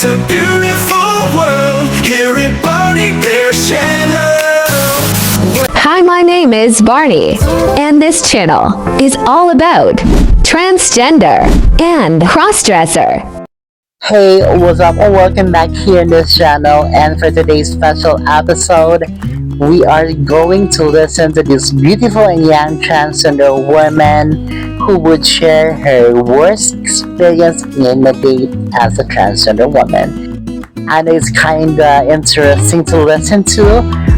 It's a beautiful world here in Barney Bear's channel. Hi, my name is Barney, and this channel is all about transgender and crossdresser. Hey, what's up and welcome back here in this channel, and for today's special episode, we are going to listen to this beautiful and young transgender woman who would share her worst experience in a date as a transgender woman. And it's kinda interesting to listen to,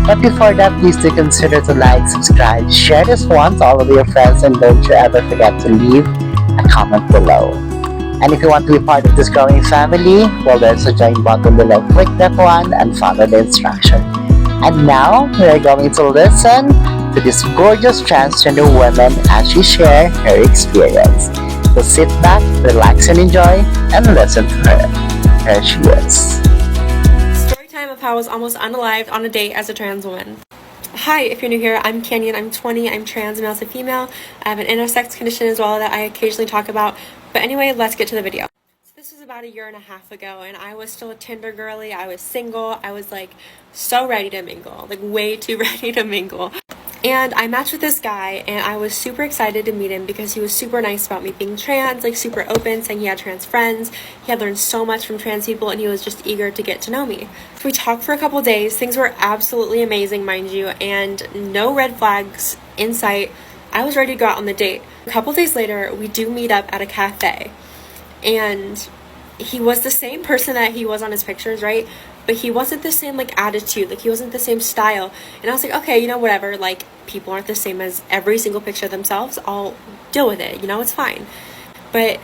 but before that, please do consider to like, subscribe, share this one to all of your friends, and don't you ever forget to leave a comment below. And if you want to be part of this growing family, well, there's a join button below. Click that one and follow the instruction. And now, we're going to listen to this gorgeous transgender woman as she shares her experience. So sit back, relax, and enjoy, and listen to her. Here she is. Story time of how I was almost unalived on a date as a trans woman. Hi, if you're new here, I'm Canyon, I'm 20, I'm trans, male to female. I have an intersex condition as well that I occasionally talk about. But anyway, let's get to the video. So this was about 1.5 years ago, and I was still a Tinder girly. I was single. I was like so ready to mingle, like way too ready to mingle. And I matched with this guy, and I was super excited to meet him because he was super nice about me being trans, like super open, saying he had trans friends. He had learned so much from trans people, and he was just eager to get to know me. So we talked for a couple days. Things were absolutely amazing, mind you, and no red flags in sight. I was ready to go out on the date. A couple days later, we do meet up at a cafe, and he was the same person that he was on his pictures, right? But he wasn't the same like attitude, like he wasn't the same style. And I was like, okay, you know, whatever, like people aren't the same as every single picture themselves. I'll deal with it, you know, it's fine. But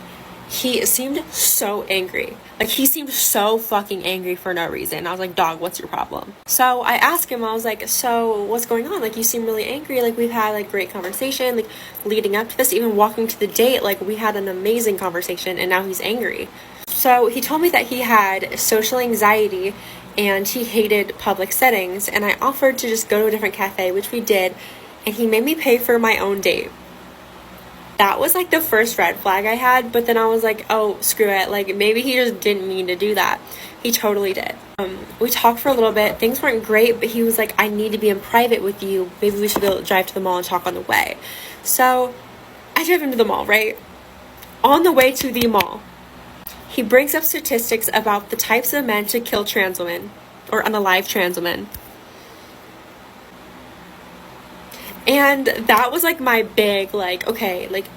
he seemed so angry. Like he seemed so fucking angry for no reason. I was like, dog, what's your problem? So I asked him, I was like, so what's going on? Like you seem really angry. Like we've had like great conversation, like leading up to this, even walking to the date, like we had an amazing conversation, and now he's angry. So he told me that he had social anxiety and he hated public settings, and I offered to just go to a different cafe, which we did, and he made me pay for my own date. That was like the first red flag I had, but then I was like, oh, screw it, like maybe he just didn't mean to do that. He totally did. We talked for a little bit. Things weren't great, but he was like, I need to be in private with you. Maybe we should go drive to the mall and talk on the way. So I drove him to the mall, right? On the way to the mall, he brings up statistics about the types of men to kill trans women or unalive trans women. And that was like my big, like, okay, like,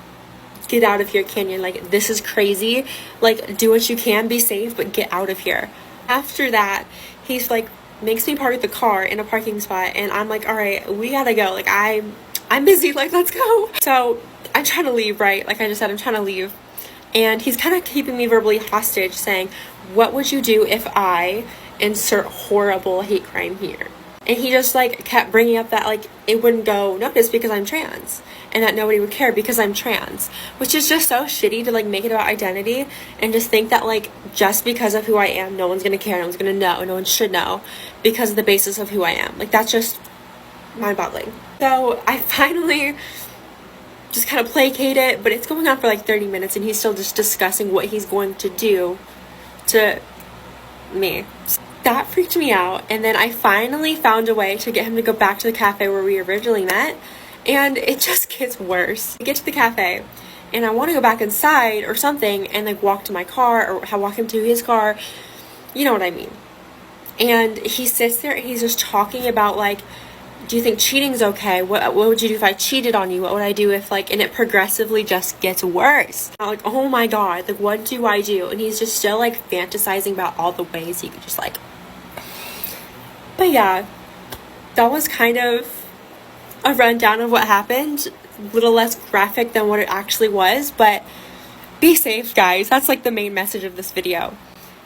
get out of here, Canyon. Like, this is crazy. Like, do what you can, be safe, but get out of here. After that, he's like, makes me park the car in a parking spot, and I'm like, all right, we gotta go. Like, I'm busy, like, let's go. So I'm trying to leave, right? Like I just said, I'm trying to leave. And he's kind of keeping me verbally hostage, saying, what would you do if I insert horrible hate crime here? And he just like kept bringing up that like it wouldn't go noticed because I'm trans, and that nobody would care because I'm trans, which is just so shitty to like make it about identity and just think that like just because of who I am, no one's gonna care, no one's gonna know, no one should know because of the basis of who I am. Like that's just mind-boggling. So I finally just kind of placate it, but it's going on for like 30 minutes and he's still just discussing what he's going to do to me. That freaked me out, and then I finally found a way to get him to go back to the cafe where we originally met, and it just gets worse. I get to the cafe and I want to go back inside or something and like walk to my car or walk him to his car, you know what I mean. And he sits there and he's just talking about like, do you think cheating's okay? What would you do if I cheated on you? What would I do if like, and it progressively just gets worse. I'm like, oh my God, like what do I do? And he's just still like fantasizing about all the ways he could just like, but yeah, that was kind of a rundown of what happened. A little less graphic than what it actually was, but be safe, guys. That's like the main message of this video,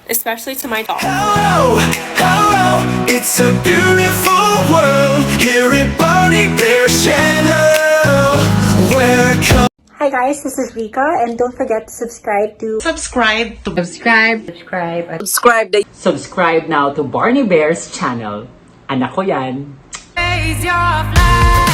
especially to my dog. Hello, hello, it's a beautiful world here in Barney Bear's channel. Welcome. Hi guys, this is Rika, and don't forget to subscribe Subscribe now to Barney Bear's channel. Anak ko yan. Raise your flag.